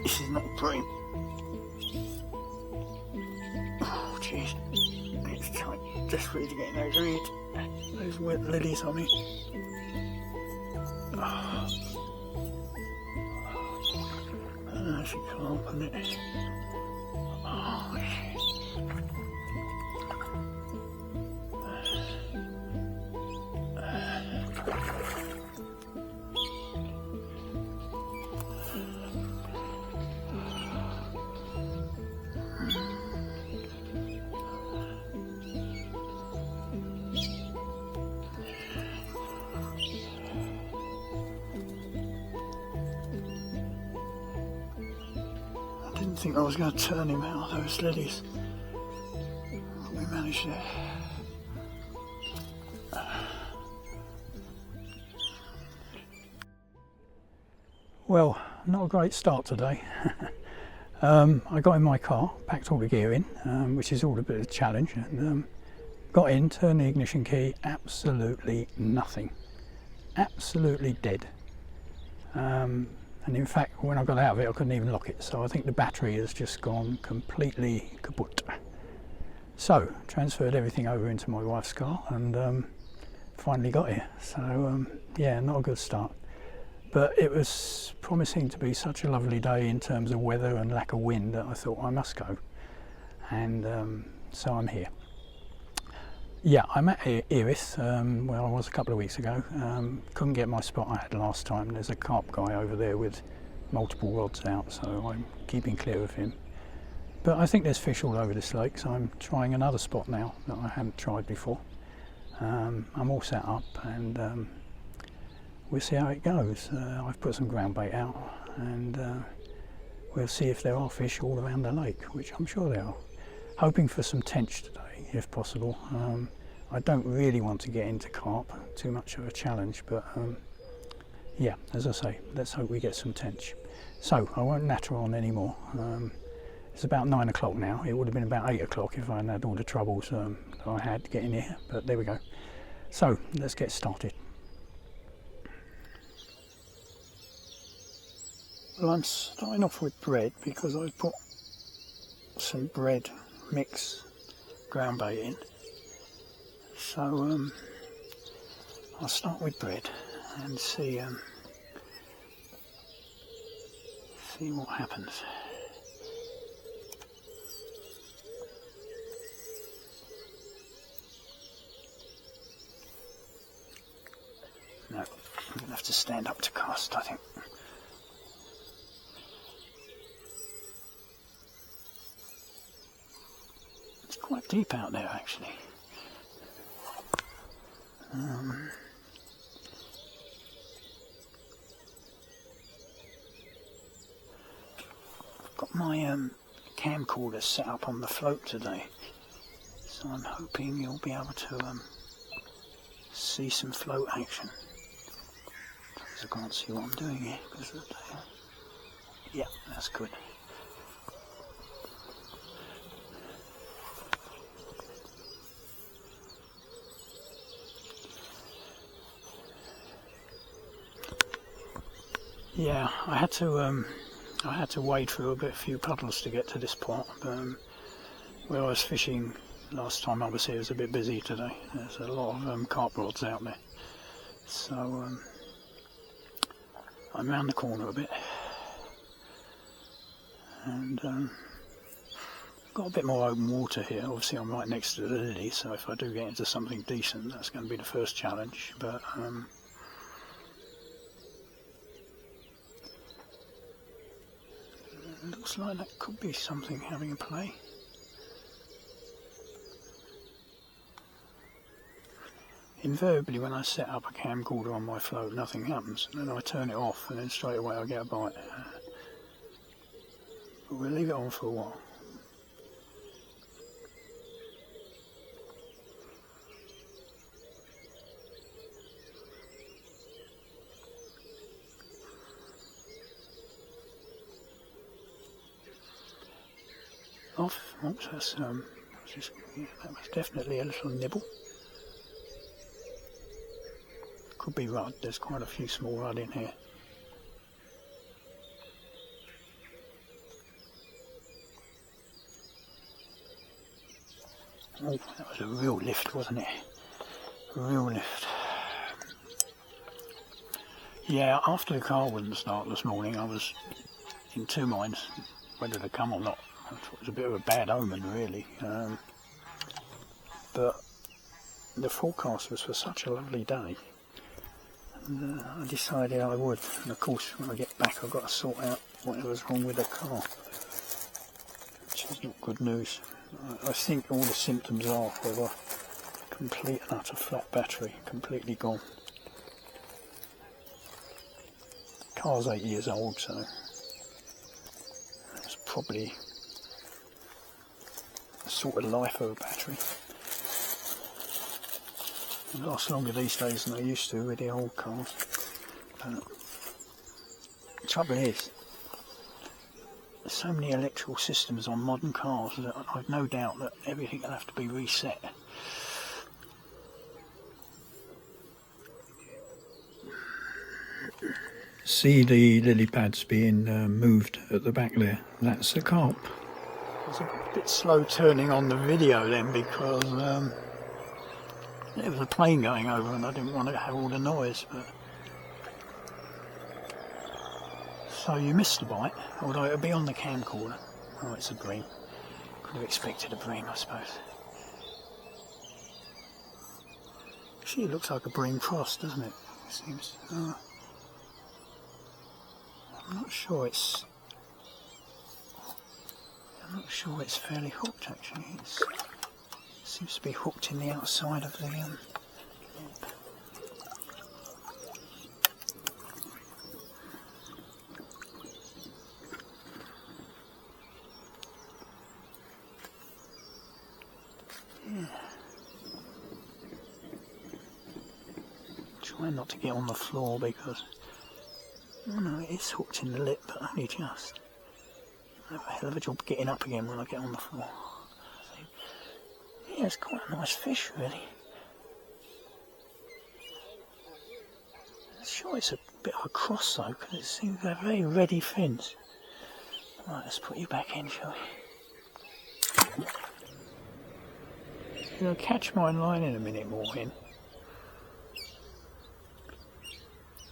This is not a bream. Oh jeez, it's tight. Just really getting those wet lilies on me. Oh. That's a carp, isn't it? Oh shit. I didn't think I was going to turn him out of those lilies. We managed it. Well, not a great start today. I got in my car, packed all the gear in, which is all a bit of a challenge, and got in, turned the ignition key, absolutely nothing. Absolutely dead. And in fact, when I got out of it, I couldn't even lock it, so I think the battery has just gone completely kaput. So, transferred everything over into my wife's car and finally got here. So, yeah, not a good start. But it was promising to be such a lovely day in terms of weather and lack of wind that I thought I must go. And so I'm here. Yeah, I'm at Earith, where I was a couple of weeks ago. Couldn't get my spot I had last time. There's a carp guy over there with multiple rods out, so I'm keeping clear of him. But I think there's fish all over this lake, so I'm trying another spot now that I haven't tried before. I'm all set up and we'll see how it goes. I've put some ground bait out and we'll see if there are fish all around the lake, which I'm sure there are. Hoping for some tench today, if possible. I don't really want to get into carp, too much of a challenge, but yeah, as I say, let's hope we get some tench. So, I won't natter on anymore. It's about 9 o'clock now. It would have been about 8 o'clock if I hadn't had all the troubles that I had getting here, but there we go. So, let's get started. Well, I'm starting off with bread because I put some bread mix ground bait in. So I'll start with bread and see what happens. No, I'm going to have to stand up to cast, I think. It's quite deep out there, actually. I've got my camcorder set up on the float today, so I'm hoping you'll be able to see some float action. Because I can't see what I'm doing here because of the tail. Yeah, that's good. Yeah, I had to wade through a few puddles to get to this part. Where I was fishing last time I was here was a bit busy today. There's a lot of carp rods out there, so I'm round the corner a bit, and got a bit more open water here. Obviously, I'm right next to the lily, so if I do get into something decent, that's going to be the first challenge. But looks like that could be something having a play. Invariably when I set up a camcorder on my float, nothing happens, and then I turn it off and then straight away I get a bite. But we'll leave it on for a while. Off. Oops, that was definitely a little nibble. Could be rudd, there's quite a few small rudd in here. Oh, that was a real lift, wasn't it? A real lift. Yeah, after the car wouldn't start this morning, I was in two minds whether to come or not. I thought it was a bit of a bad omen, really. But the forecast was for such a lovely day, and I decided I would. And of course, when I get back, I've got to sort out whatever's wrong with the car, which is not good news. I think all the symptoms are of a complete and utter flat battery, completely gone. The car's 8 years old, so it's probably the sort of life of a battery. It lasts longer these days than they used to with the old cars. But the trouble is, there's so many electrical systems on modern cars that I've no doubt that everything will have to be reset. See the lily pads being moved at the back there. That's the carp. I was a bit slow turning on the video then because there was a plane going over and I didn't want to have all the noise. But so you missed a bite, although it'll be on the camcorder. Oh, it's a bream. Could have expected a bream, I suppose. Actually, it looks like a bream cross, doesn't it? It seems. I'm not sure it's fairly hooked actually. It seems to be hooked in the outside of the lip. Yeah. Try not to get on the floor because oh no, it is hooked in the lip, but only just. I have a hell of a job getting up again when I get on the floor. Yeah, it's quite a nice fish, really. I'm sure it's a bit of a cross though, because it seems to have very ready fins. Right, let's put you back in, shall we? You'll catch my line in a minute, moorhen.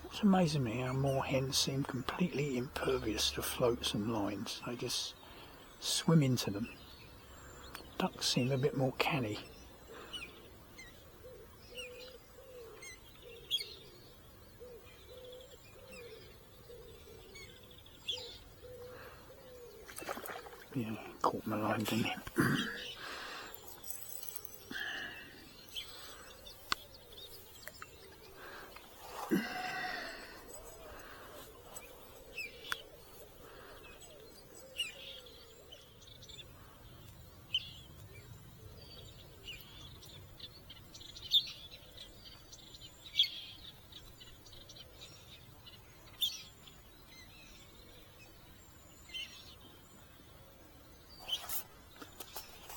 It's amazing me how moorhens seem completely impervious to floats and lines. They just swim into them. Ducks seem a bit more canny. Yeah, caught my line, didn't it?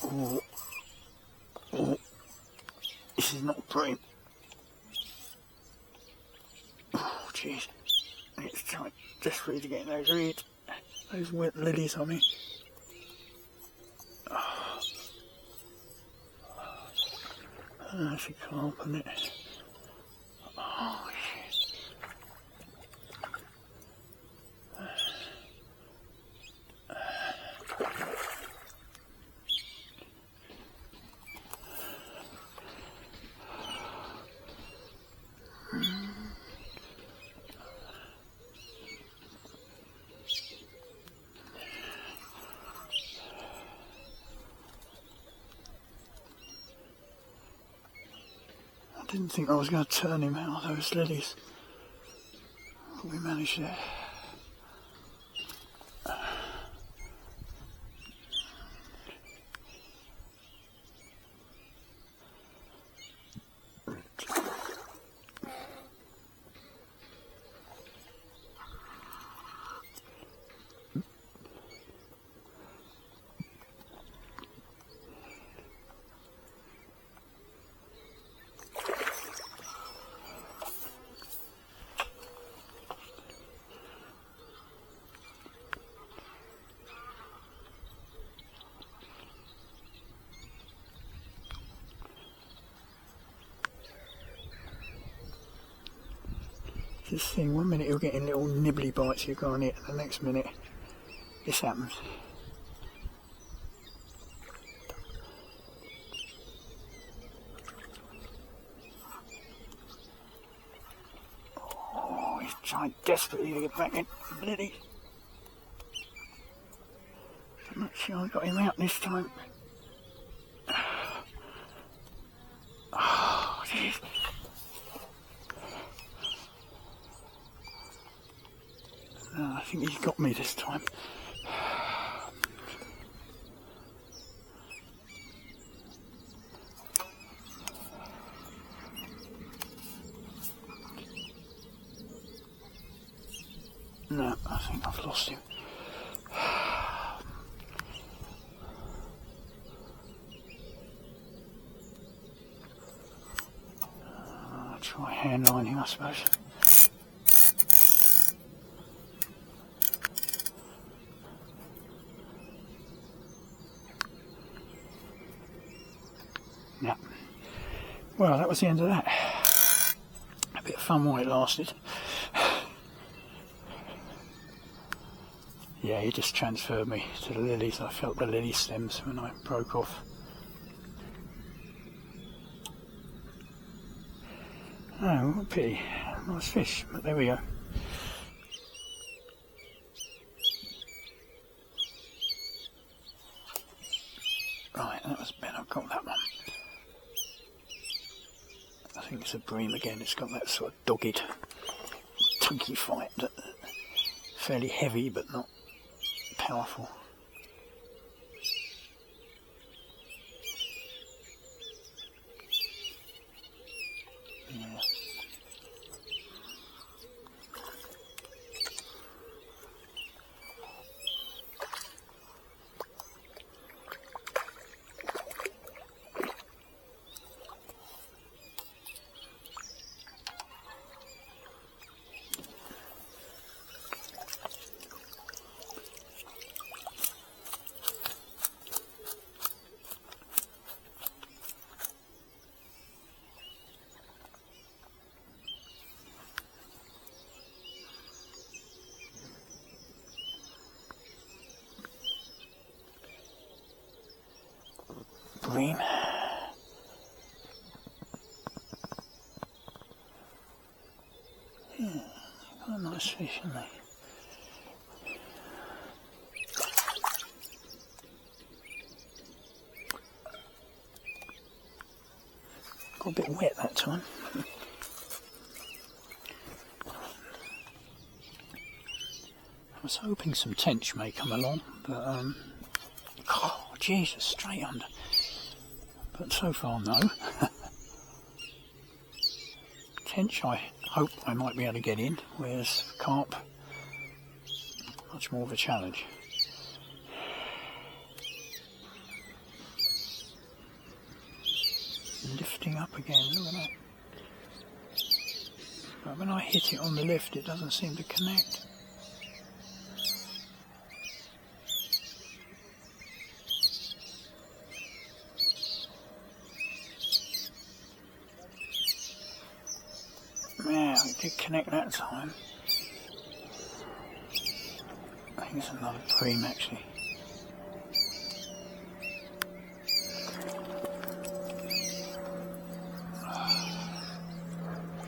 Oh, oh, this is not bream. Oh, jeez. It's tight. Just ready to get those reeds. Those wet lilies on me. Oh. That's a carp, isn't it? Oh, shit. I didn't think I was going to turn him out of those lilies, but we managed it. this thing. One minute you're getting little nibbly bites, you go on it, and the next minute this happens. Oh, he's trying desperately to get back in. Bloody. I'm not sure I got him out this time. Oh, jeez. No, I think he's got me this time. No, I think I've lost him. I'll try hand lining, I suppose. Yeah. Well, that was the end of that. A bit of fun while it lasted. Yeah, he just transferred me to the lilies. I felt the lily stems when I broke off. Oh, what a pity. Nice fish, but there we go. Right, that was better. I've got that one. I think it's a bream again. It's got that sort of dogged, tunky fight. Fairly heavy, but not powerful. Yeah. Bream. Yeah, got a nice fish, haven't they? Got a bit wet that time. I was hoping some tench may come along, but oh Jesus, straight under. But so far, no. Tench, I hope I might be able to get in, whereas carp, much more of a challenge. Lifting up again, look at that. But when I hit it on the lift, it doesn't seem to connect. Yeah, it did connect that time. I think it's another bream actually.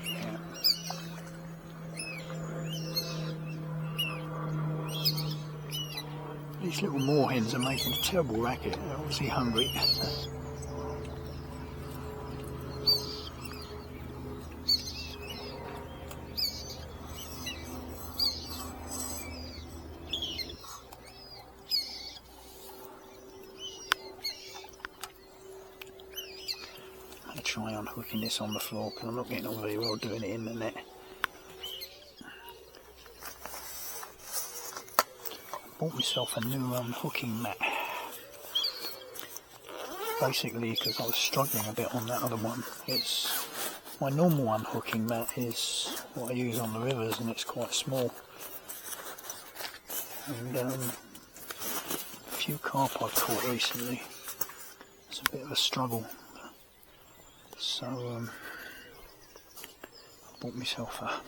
Yeah. These little moorhens are making a terrible racket. They're obviously hungry. Try unhooking this on the floor because I'm not getting on very well doing it in the net. I bought myself a new hooking mat, basically because I was struggling a bit on that other one. It's my normal unhooking mat is what I use on the rivers and it's quite small, and a few carp I've caught recently. It's a bit of a struggle. So I bought myself a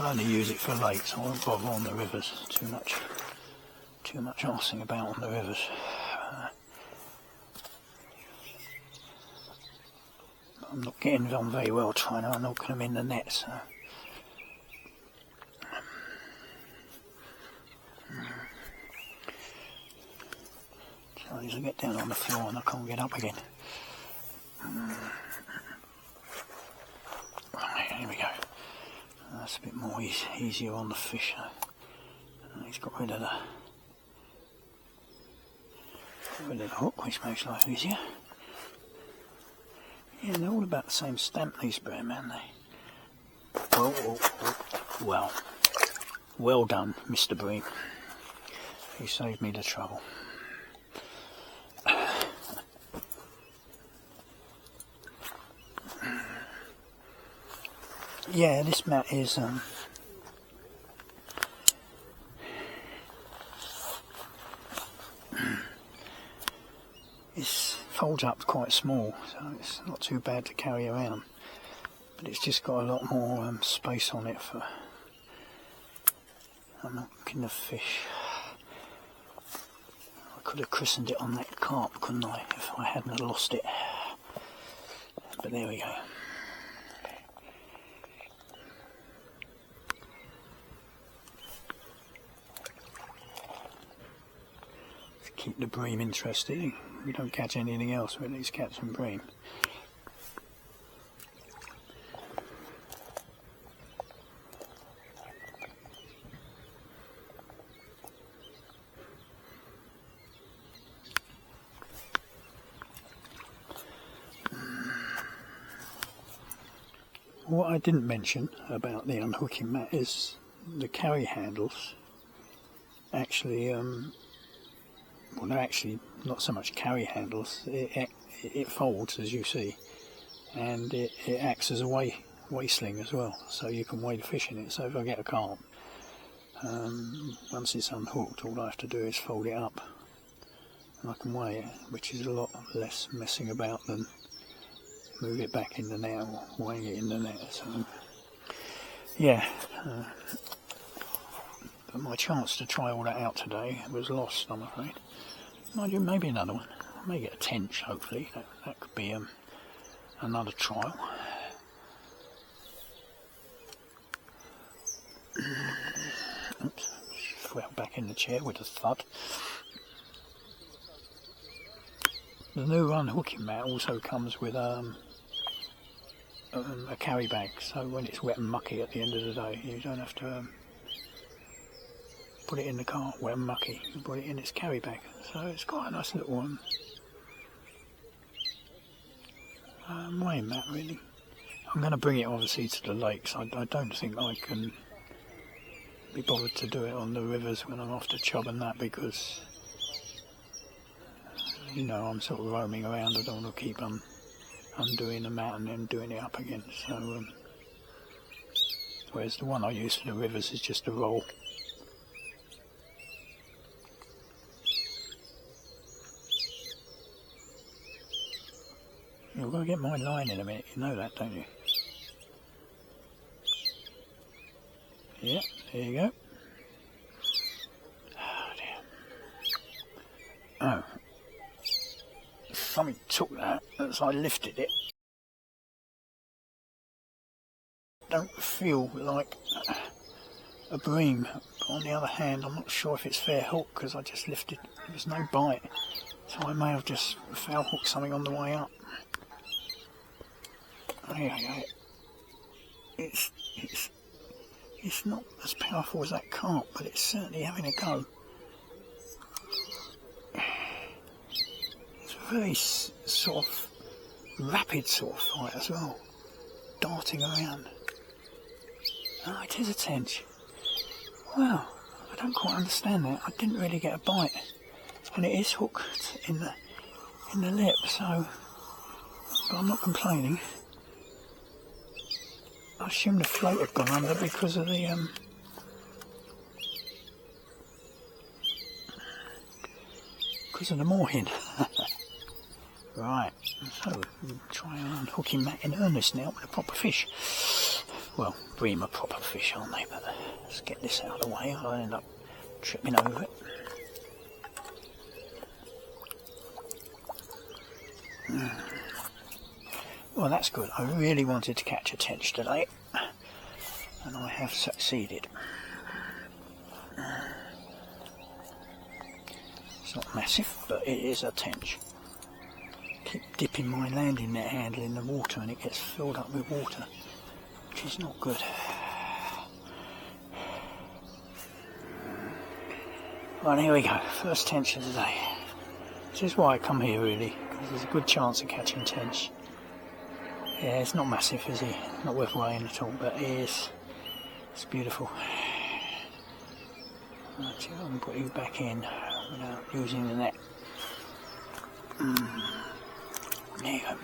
I'll only use it for lakes. I won't bother on the rivers too much. Too much arsing about on the rivers. I'm not getting on very well trying to knock them in the net, so. I get down on the floor and I can't get up again. Right, here we go. That's a bit more easier on the fish. He's got rid of the hook, which makes life easier. Yeah, they're all about the same stamp, these bream, aren't they? Well done, Mr. Bream. You saved me the trouble. Yeah, this mat is it folds up quite small, so it's not too bad to carry around, but it's just got a lot more space on it for unhooking the fish. I could have christened it on that carp, couldn't I, if I hadn't lost it, but there we go. Keep the bream interested. We don't catch anything else, we at least catch some bream. What I didn't mention about the unhooking mat is the carry handles actually well, they're actually not so much carry handles. It folds, as you see, and it acts as a weigh sling as well, so you can weigh the fish in it. So if I get a carp, once it's unhooked, all I have to do is fold it up and I can weigh it, which is a lot less messing about than move it back in the net or weighing it in the net. So yeah, but my chance to try all that out today was lost, I'm afraid. Mind you, maybe another one. I may get a tench, hopefully. That could be another trial. Oops, fell back in the chair with a thud. The new unhooking mat also comes with a carry bag, so when it's wet and mucky at the end of the day, you don't have to put it in the cart wet and mucky, you put it in its carry bag. So it's quite a nice little weighing mat, really. I'm going to bring it obviously to the lakes. I don't think I can be bothered to do it on the rivers when I'm off the chub and that, because you know, I'm sort of roaming around. I don't want to keep undoing the mat and then doing it up again. So whereas the one I use for the rivers is just a roll. You're going to get my line in a minute, you know that, don't you? Yeah, there you go. Oh dear. Oh. Something took that as I lifted it. Don't feel like a bream. But on the other hand, I'm not sure if it's fair hook because I just lifted. There was no bite. So I may have just foul hooked something on the way up. There you go. It's not as powerful as that carp, but it's certainly having a go. It's a very sort of rapid sort of fight as well, darting around. Oh, it is a tench. Well, I don't quite understand that. I didn't really get a bite, and it is hooked in the lip, so but I'm not complaining. I assume the float had gone under because of the mooring. Right, so we'll try and unhook him in earnest now with a proper fish. Well, bream are proper fish, aren't they? But let's get this out of the way. I'll end up tripping over it. Well, that's good. I really wanted to catch a tench today, and I have succeeded. It's not massive, but it is a tench. Keep dipping my landing net handle in the water and it gets filled up with water, which is not good. Right, here we go. First tench of the day. This is why I come here, really, because there's a good chance of catching tench. Yeah, it's not massive, is he? Not worth weighing at all, but it is. It's beautiful. Right, so I can put you back in without using the net. There you go.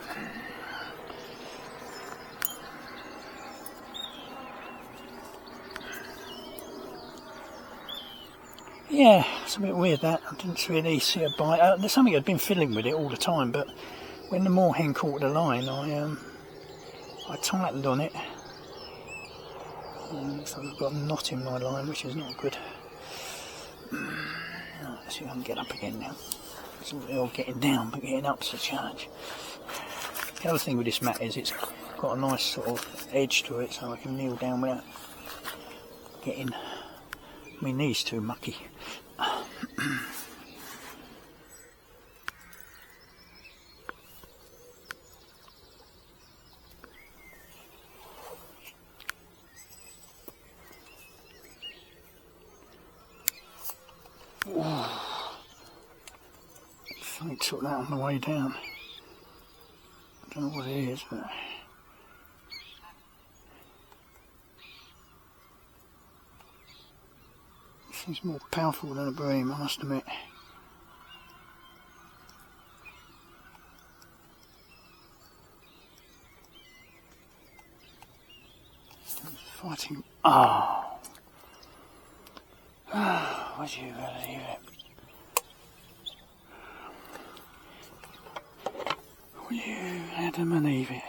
Yeah, it's a bit weird that. I didn't really see a bite. There's something I'd been fiddling with it all the time, but when the moorhen caught the line, I tightened on it. So I've got a knot in my line, which is not good. Let's see if I can get up again now. It's all getting down, but getting up's a challenge. The other thing with this mat is it's got a nice sort of edge to it, so I can kneel down without getting my knees too mucky. Something took that on the way down. I don't know what it is, but it seems more powerful than a bream, I must admit. Fighting. Oh! Would you believe it? Will you Adam and Eve it?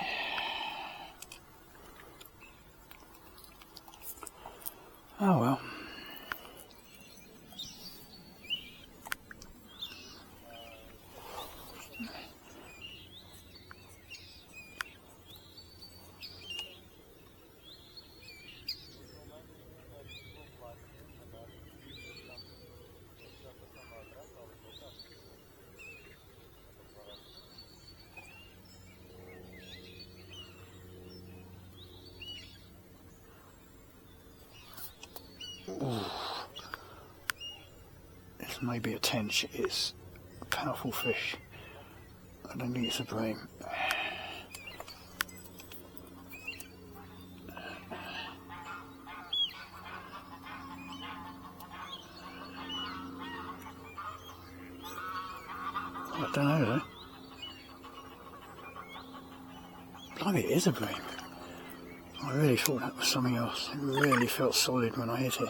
Oh well. Ooh. This may be a tench. It's a powerful fish. I don't think it's a bream. I don't know though. Blimey, it is a bream. I really thought that was something else. It really felt solid when I hit it.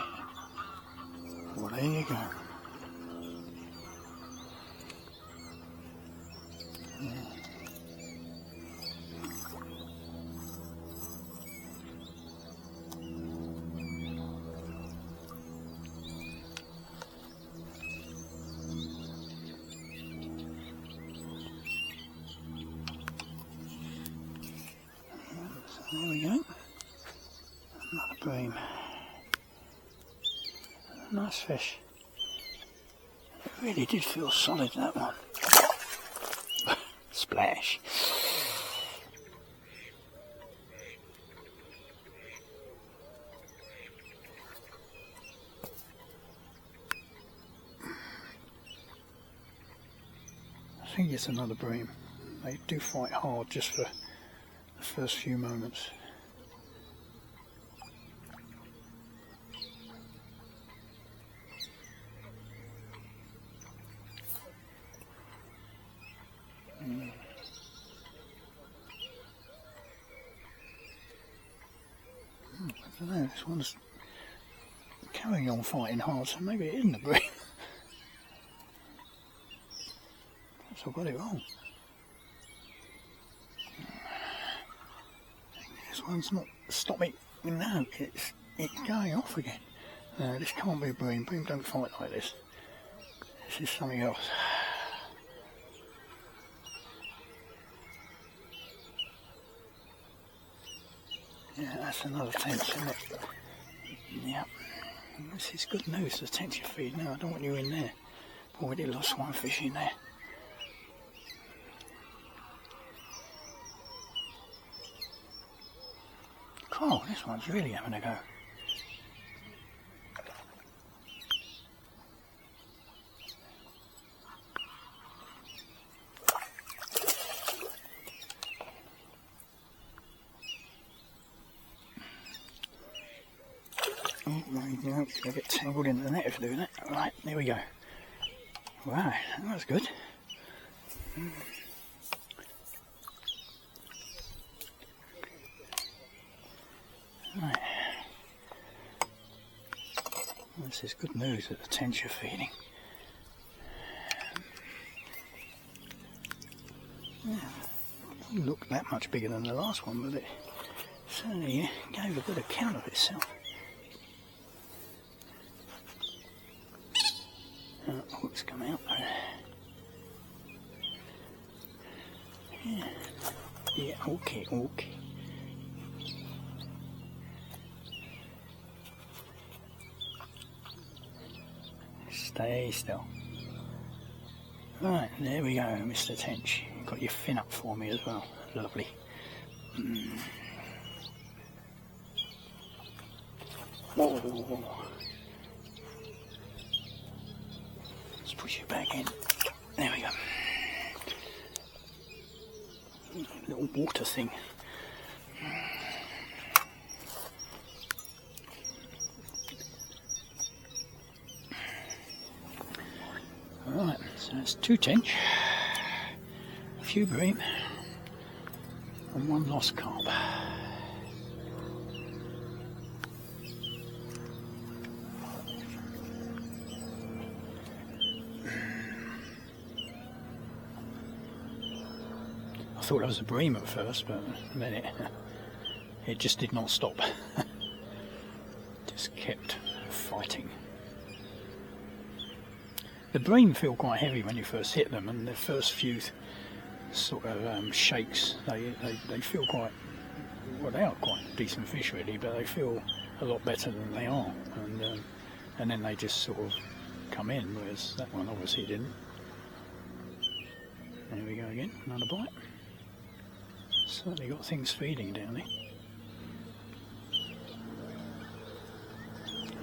Well, there you go. So there we go. Another bream. Nice fish. It really did feel solid, that one. Splash. I think it's another bream. They do fight hard just for the first few moments. I don't know, this one's carrying on fighting hard, so maybe it isn't a bream. Perhaps I got it wrong. This one's not. Stop me. No, it's going off again. No, this can't be bream. Bream don't fight like this. This is something else. Yeah, that's another tench, isn't it? Yeah. This is good news, the tench you feed. No, I don't want you in there. Already lost one fish in there. Oh, this one's really having a go. Oh, no, I get tangled into the net if I do that. Right, there we go. Wow, that was good. Right. This is good news that the tench are feeding. Yeah, it doesn't look that much bigger than the last one, but it certainly gave a good account of itself. Hooks come out. Yeah, okay. Stay still. Right, there we go, Mr. Tench. You've got your fin up for me as well. Lovely. Oh. Let's push it back in. There we go. Little water thing. Alright, so that's 2 tench, a few bream, and 1 lost carp. I thought it was a bream at first, but then it just did not stop. Just kept fighting. The bream feel quite heavy when you first hit them, and the first few sort of shakes, they feel quite, well, they are quite decent fish really, but they feel a lot better than they are, and then they just sort of come in, whereas that one obviously didn't. There we go again, another bite. Certainly got things feeding down there.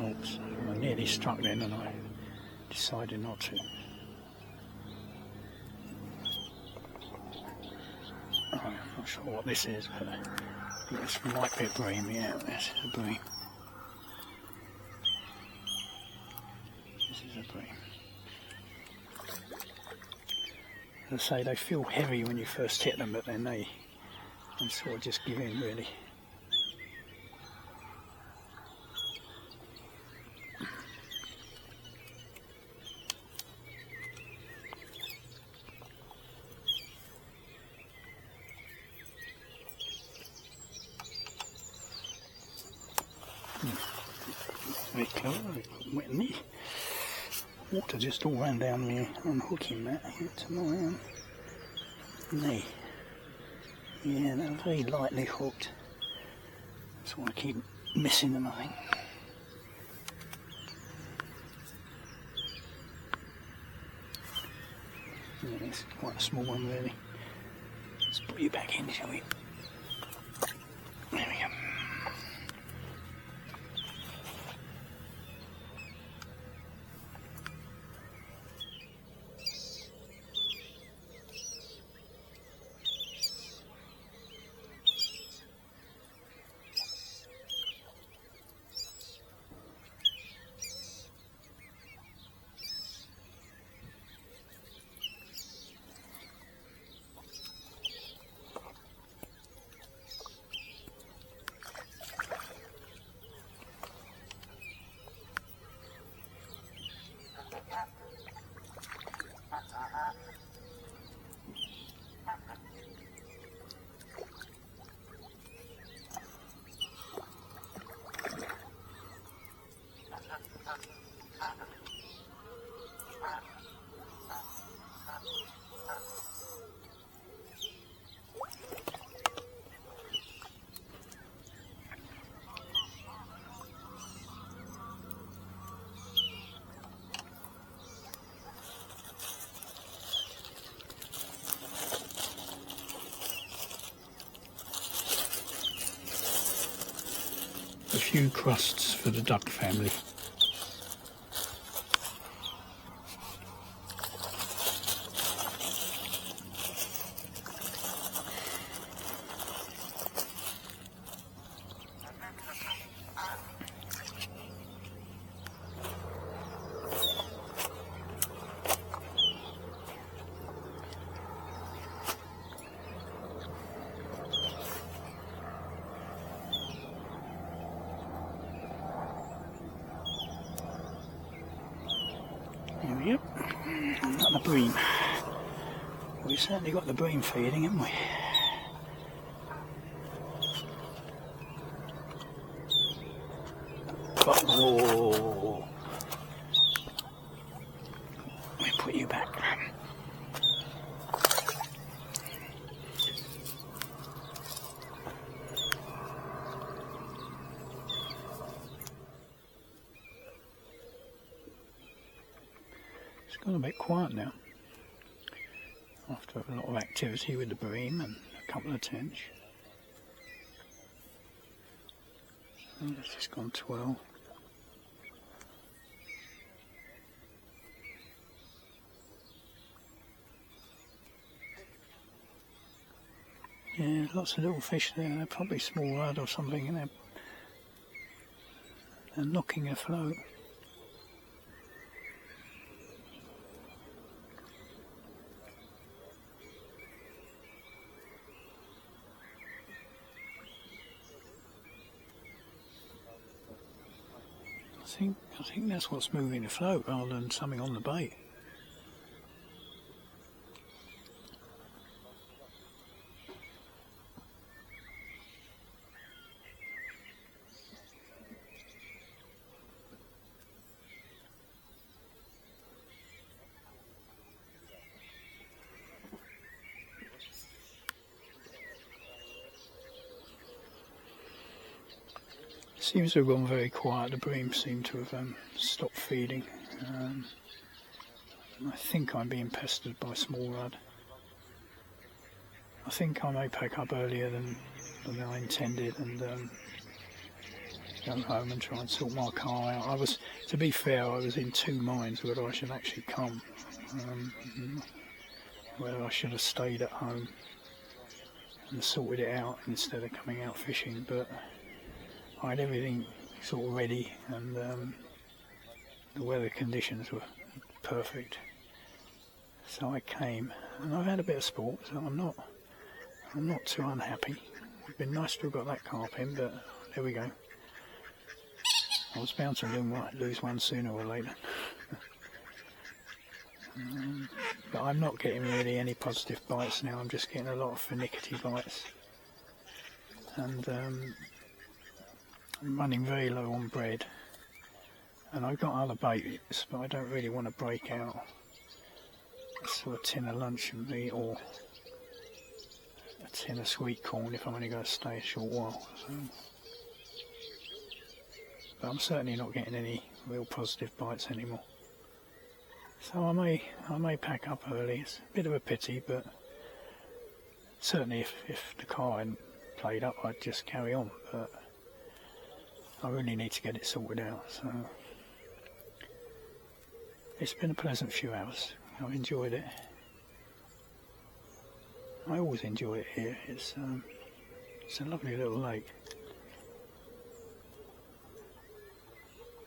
Oops, I nearly struck then and I decided not to. Oh, I'm not sure what this is, but this might be a bream. Yeah, this is a bream. This is a bream. As I say, they feel heavy when you first hit them, but then they sort of just give in really. Very clever, wet knee. Water just all ran down me unhooking that here to my knee. Yeah, they're very lightly hooked. That's why I keep missing them, I think. Yeah, it's quite a small one really. Let's put you back in, shall we? There we go. a few crusts for the duck family. Yep, got the bream. We've certainly got the bream feeding, haven't we? Oh, let me put you back. It's gone a bit quiet now, after a lot of activity with the bream and a couple of tench. And it's just gone 12. Yeah, lots of little fish there. They're probably small rudd or something, and they're knocking afloat. I think that's what's moving the float rather than something on the bait. Seems to have gone very quiet. The bream seem to have stopped feeding. I think I'm being pestered by small rudd. I think I may pack up earlier than I intended and go home and try and sort my car out. To be fair, I was in two minds whether I should actually come, whether I should have stayed at home and sorted it out instead of coming out fishing, but I had everything sort of ready, and the weather conditions were perfect, so I came, and I've had a bit of sport, so I'm not too unhappy. It'd been nice to have got that carp in, but there we go. I was bound to lose one sooner or later. But I'm not getting really any positive bites now. I'm just getting a lot of finicky bites, and I'm running very low on bread, and I've got other baits, but I don't really want to break out a sort of tin of luncheon meat or a tin of sweet corn if I'm only going to stay a short while. So. But I'm certainly not getting any real positive bites anymore. So I may pack up early. It's a bit of a pity, but certainly if the car hadn't played up, I'd just carry on. But I really need to get it sorted out. So it's been a pleasant few hours. I've enjoyed it. I always enjoy it here. It's a lovely little lake.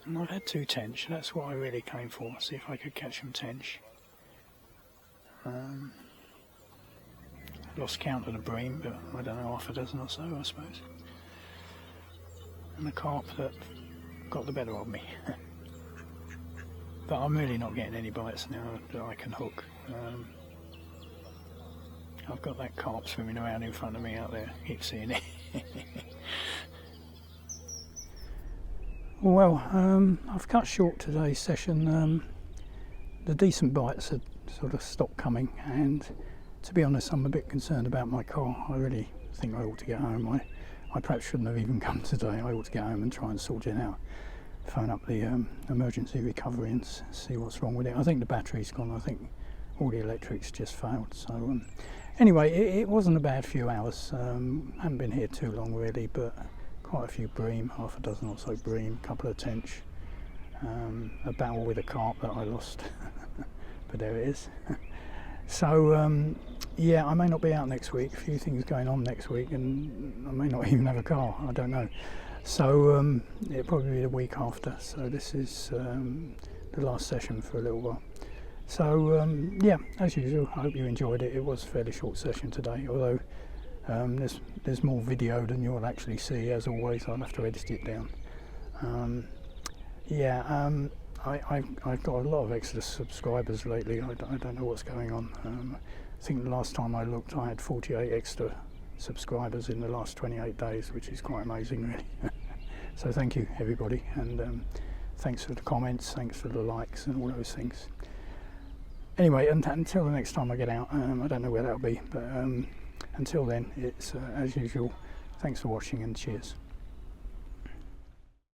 And I've had 2 tench. That's what I really came for. See if I could catch some tench. Lost count of the bream, but I don't know, half a dozen or so, I suppose. And the carp that got the better of me. But I'm really not getting any bites now that I can hook. I've got that carp swimming around in front of me out there. Keep seeing it. Well, I've cut short today's session. The decent bites had sort of stopped coming, and to be honest, I'm a bit concerned about my car. I really think I ought to get home. I perhaps shouldn't have even come today. I ought to get home and try and sort it out. Phone up the emergency recovery and see what's wrong with it. I think the battery's gone. I think all the electrics just failed. So anyway, it wasn't a bad few hours. Haven't been here too long really, but quite a few bream, half a dozen or so bream, a couple of tench, a battle with a carp that I lost, but there it is. So yeah, I may not be out next week, a few things going on next week, and I may not even have a car, I don't know. So it'll probably be the week after, so this is the last session for a little while. So yeah, as usual, I hope you enjoyed it. It was a fairly short session today, although there's more video than you'll actually see. As always, I'll have to edit it down. Yeah, I've got a lot of extra subscribers lately. I don't know what's going on. I think the last time I looked, I had 48 extra subscribers in the last 28 days, which is quite amazing, really. So thank you, everybody, and thanks for the comments, thanks for the likes and all those things. Anyway, until the next time I get out, I don't know where that'll be, but until then, it's as usual, thanks for watching and cheers.